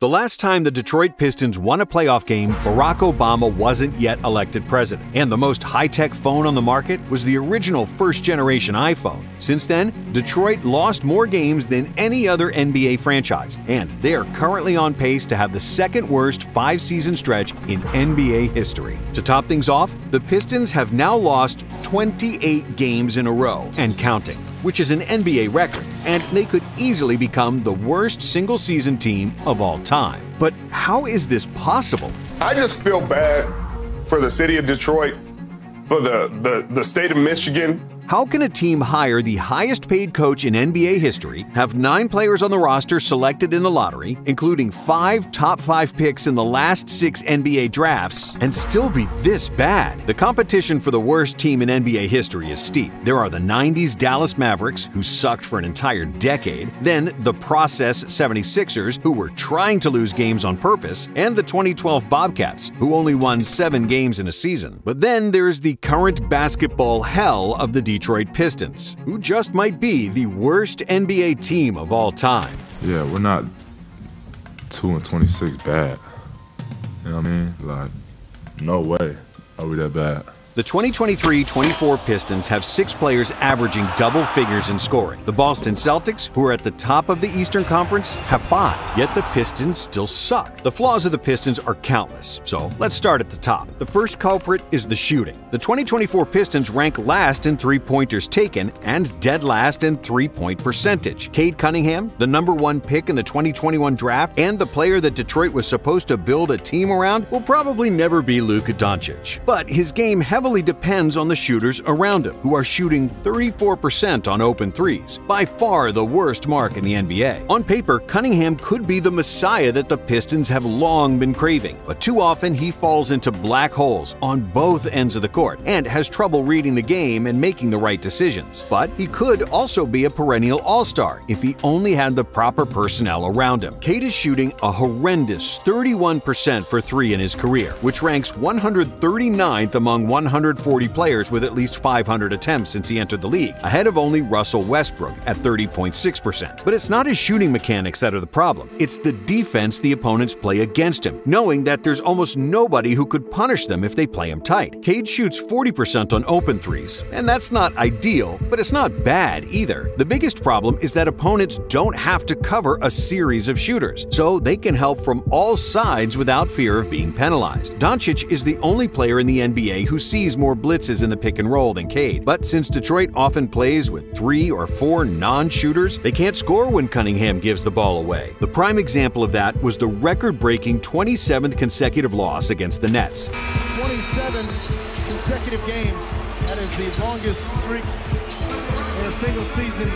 The last time the Detroit Pistons won a playoff game, Barack Obama wasn't yet elected president, and the most high-tech phone on the market was the original first-generation iPhone. Since then, Detroit lost more games than any other NBA franchise, and they are currently on pace to have the second-worst five-season stretch in NBA history. To top things off, the Pistons have now lost 28 games in a row and counting, which is an NBA record, and they could easily become the worst single-season team of all time. But how is this possible? I just feel bad for the city of Detroit, for the state of Michigan. How can a team hire the highest-paid coach in NBA history, have 9 players on the roster selected in the lottery, including 5 top 5 picks in the last 6 NBA drafts, and still be this bad? The competition for the worst team in NBA history is steep. There are the 90s Dallas Mavericks, who sucked for an entire decade, then the process 76ers, who were trying to lose games on purpose, and the 2012 Bobcats, who only won 7 games in a season. But then there's the current basketball hell of the Detroit Pistons, who just might be the worst NBA team of all time. Yeah, we're not 2-26 bad. You know what I mean? Like, no way are we that bad. The 2023-24 Pistons have 6 players averaging double figures in scoring. The Boston Celtics, who are at the top of the Eastern Conference, have 5, yet the Pistons still suck. The flaws of the Pistons are countless, so let's start at the top. The first culprit is the shooting. The 2024 Pistons rank last in three-pointers taken and dead last in three-point percentage. Cade Cunningham, the #1 pick in the 2021 draft and the player that Detroit was supposed to build a team around, will probably never be Luka Doncic. But his game heavily depends on the shooters around him, who are shooting 34% on open threes, by far the worst mark in the NBA. On paper, Cunningham could be the messiah that the Pistons have long been craving, but too often he falls into black holes on both ends of the court and has trouble reading the game and making the right decisions. But he could also be a perennial all-star if he only had the proper personnel around him. Cade is shooting a horrendous 31% for 3 in his career, which ranks 139th among 140 players with at least 500 attempts since he entered the league, ahead of only Russell Westbrook at 30.6%. But it's not his shooting mechanics that are the problem. It's the defense the opponents play against him, knowing that there's almost nobody who could punish them if they play him tight. Cade shoots 40% on open threes, and that's not ideal, but it's not bad either. The biggest problem is that opponents don't have to cover a series of shooters, so they can help from all sides without fear of being penalized. Doncic is the only player in the NBA who sees more blitzes in the pick and roll than Cade, but since Detroit often plays with 3 or 4 non-shooters, they can't score when Cunningham gives the ball away. The prime example of that was the record-breaking 27th consecutive loss against the Nets. 27 consecutive games. That is the longest streak in a single season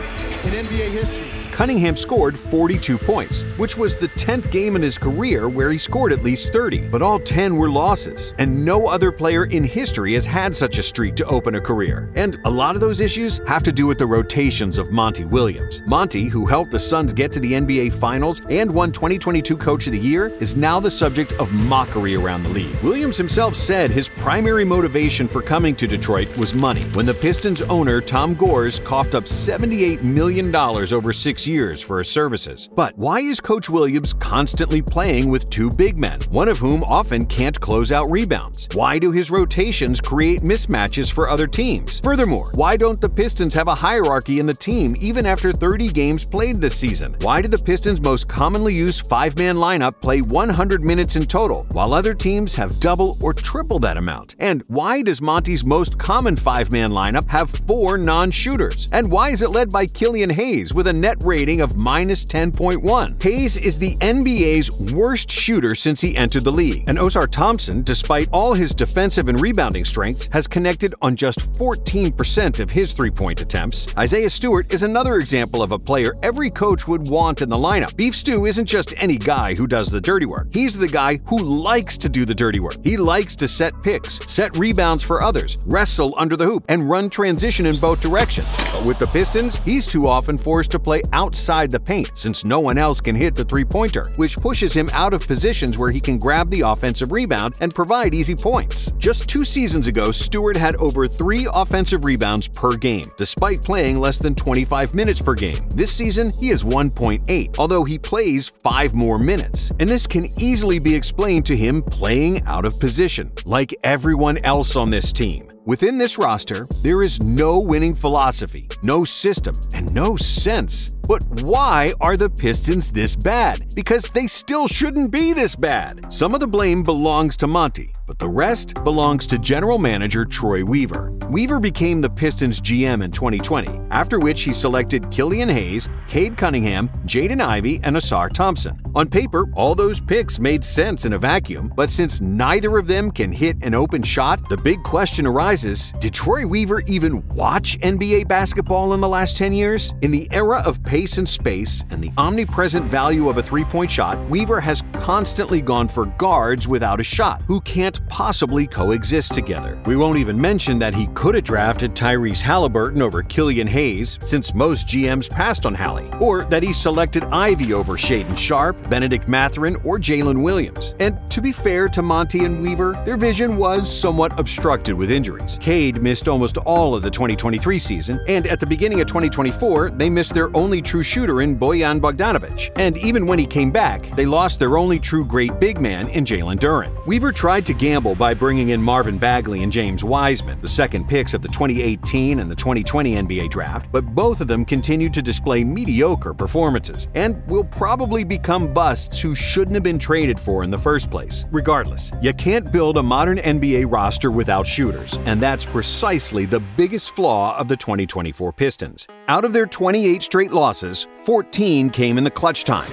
in NBA history. Cunningham scored 42 points, which was the 10th game in his career where he scored at least 30, but all 10 were losses, and no other player in history has had such a streak to open a career. And a lot of those issues have to do with the rotations of Monty Williams. Monty, who helped the Suns get to the NBA Finals and won 2022 Coach of the Year, is now the subject of mockery around the league. Williams himself said his primary motivation for coming to Detroit was money, when the Pistons owner Tom Gores coughed up $78 million over 6 years for his services. But why is Coach Williams constantly playing with 2 big men, one of whom often can't close out rebounds? Why do his rotations create mismatches for other teams? Furthermore, why don't the Pistons have a hierarchy in the team even after 30 games played this season? Why do the Pistons' most commonly used 5-man lineup play 100 minutes in total, while other teams have double or triple that amount? And why does Monty's most common 5-man lineup have 4 non-shooters? And why is it led by Killian Hayes with a net rating of -10.1? Hayes is the NBA's worst shooter since he entered the league, and Osar Thompson, despite all his defensive and rebounding strengths, has connected on just 14% of his three-point attempts. Isaiah Stewart is another example of a player every coach would want in the lineup. Beef Stew isn't just any guy who does the dirty work. He's the guy who likes to do the dirty work. He likes to set picks, set rebounds for others, wrestle under the hoop, and run transition in both directions. But with the Pistons, he's too often forced to play out outside the paint since no one else can hit the three-pointer, which pushes him out of positions where he can grab the offensive rebound and provide easy points. Just 2 seasons ago, Stewart had over 3 offensive rebounds per game, despite playing less than 25 minutes per game. This season, he is 1.8, although he plays 5 more minutes. And this can easily be explained to him playing out of position, like everyone else on this team. Within this roster, there is no winning philosophy, no system, and no sense. But why are the Pistons this bad? Because they still shouldn't be this bad. Some of the blame belongs to Monty, but the rest belongs to general manager Troy Weaver. Weaver became the Pistons GM in 2020, after which he selected Killian Hayes, Cade Cunningham, Jaden Ivey, and Asar Thompson. On paper, all those picks made sense in a vacuum, but since neither of them can hit an open shot, the big question arises, did Troy Weaver even watch NBA basketball in the last 10 years? In the era of pace and space and the omnipresent value of a three-point shot, Weaver has constantly gone for guards without a shot, who can't possibly coexist together. We won't even mention that he could have drafted Tyrese Halliburton over Killian Hayes, since most GMs passed on Hallie, or that he selected Ivy over Shaedon Sharpe, Benedict Mathurin, or Jalen Williams. And to be fair to Monty and Weaver, their vision was somewhat obstructed with injuries. Cade missed almost all of the 2023 season, and at the beginning of 2024, they missed their only true shooter in Bojan Bogdanovic. And even when he came back, they lost their only true great big man in Jalen Duren. Weaver tried to gamble by bringing in Marvin Bagley and James Wiseman, the second picks of the 2018 and the 2020 NBA draft, but both of them continued to display mediocre performances and will probably become busts who shouldn't have been traded for in the first place. Regardless, you can't build a modern NBA roster without shooters, and that's precisely the biggest flaw of the 2024 Pistons. Out of their 28 straight losses, 14 came in the clutch time,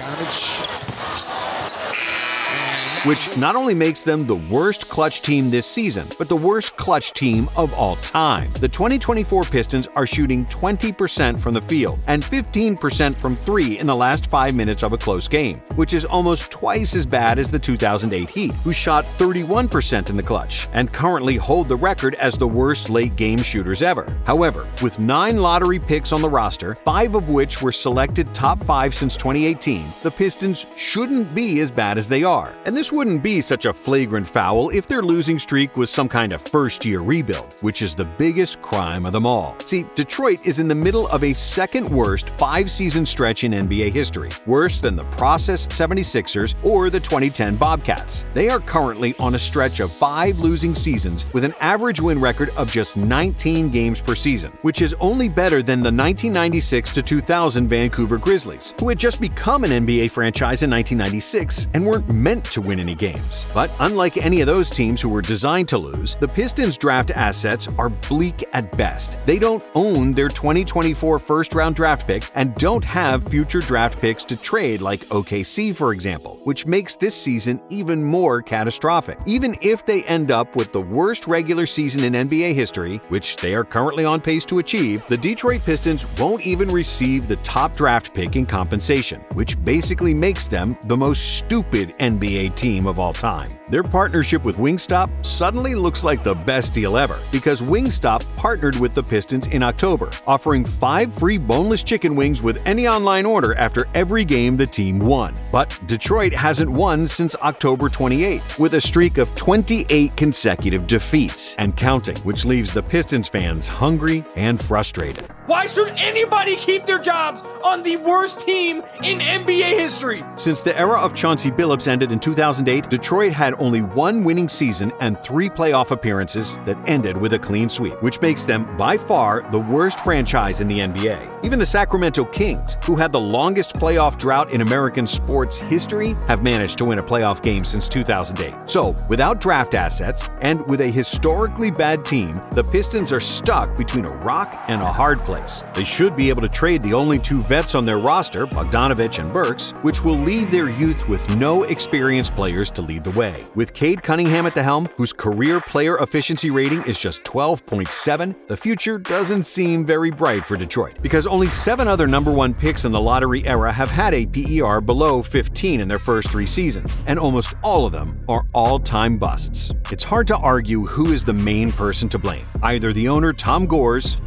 which not only makes them the worst clutch team this season, but the worst clutch team of all time. The 2024 Pistons are shooting 20% from the field and 15% from 3 in the last 5 minutes of a close game, which is almost twice as bad as the 2008 Heat, who shot 31% in the clutch and currently hold the record as the worst late-game shooters ever. However, with 9 lottery picks on the roster, 5 of which were selected top 5 since 2018, the Pistons shouldn't be as bad as they are. And this wouldn't be such a flagrant foul if their losing streak was some kind of first-year rebuild, which is the biggest crime of them all. See, Detroit is in the middle of a second-worst 5-season stretch in NBA history, worse than the process 76ers or the 2010 Bobcats. They are currently on a stretch of 5 losing seasons with an average win record of just 19 games per season, which is only better than the 1996-2000 Vancouver Grizzlies, who had just become an NBA franchise in 1996 and weren't meant to win any games. But unlike any of those teams who were designed to lose, the Pistons' draft assets are bleak at best. They don't own their 2024 first-round draft pick and don't have future draft picks to trade like OKC, for example, which makes this season even more catastrophic. Even if they end up with the worst regular season in NBA history, which they are currently on pace to achieve, the Detroit Pistons won't even receive the top draft pick in compensation, which basically makes them the most stupid NBA team of all time. Their partnership with Wingstop suddenly looks like the best deal ever, because Wingstop partnered with the Pistons in October, offering 5 free boneless chicken wings with any online order after every game the team won. But Detroit hasn't won since October 28, with a streak of 28 consecutive defeats and counting, which leaves the Pistons fans hungry and frustrated. Why should anybody keep their jobs on the worst team in NBA history? Since the era of Chauncey Billups ended in 2008, Detroit had only 1 winning season and 3 playoff appearances that ended with a clean sweep, which makes them by far the worst franchise in the NBA. Even the Sacramento Kings, who had the longest playoff drought in American sports history, have managed to win a playoff game since 2008. So, without draft assets and with a historically bad team, the Pistons are stuck between a rock and a hard place. They should be able to trade the only 2 vets on their roster, Bogdanovic and Burks, which will leave their youth with no experienced players to lead the way. With Cade Cunningham at the helm, whose career player efficiency rating is just 12.7, the future doesn't seem very bright for Detroit, because only 7 other #1 picks in the lottery era have had a PER below 15 in their first 3 seasons, and almost all of them are all-time busts. It's hard to argue who is the main person to blame, either the owner Tom Gores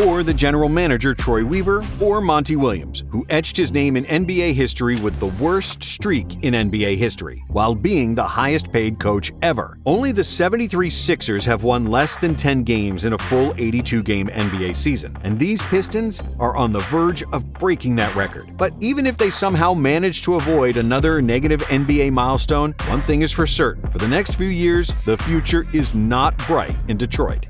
or the general manager Troy Weaver, or Monty Williams, who etched his name in NBA history with the worst streak in NBA history, while being the highest-paid coach ever. Only the 73 Sixers have won less than 10 games in a full 82-game NBA season, and these Pistons are on the verge of breaking that record. But even if they somehow manage to avoid another negative NBA milestone, one thing is for certain: for the next few years, the future is not bright in Detroit.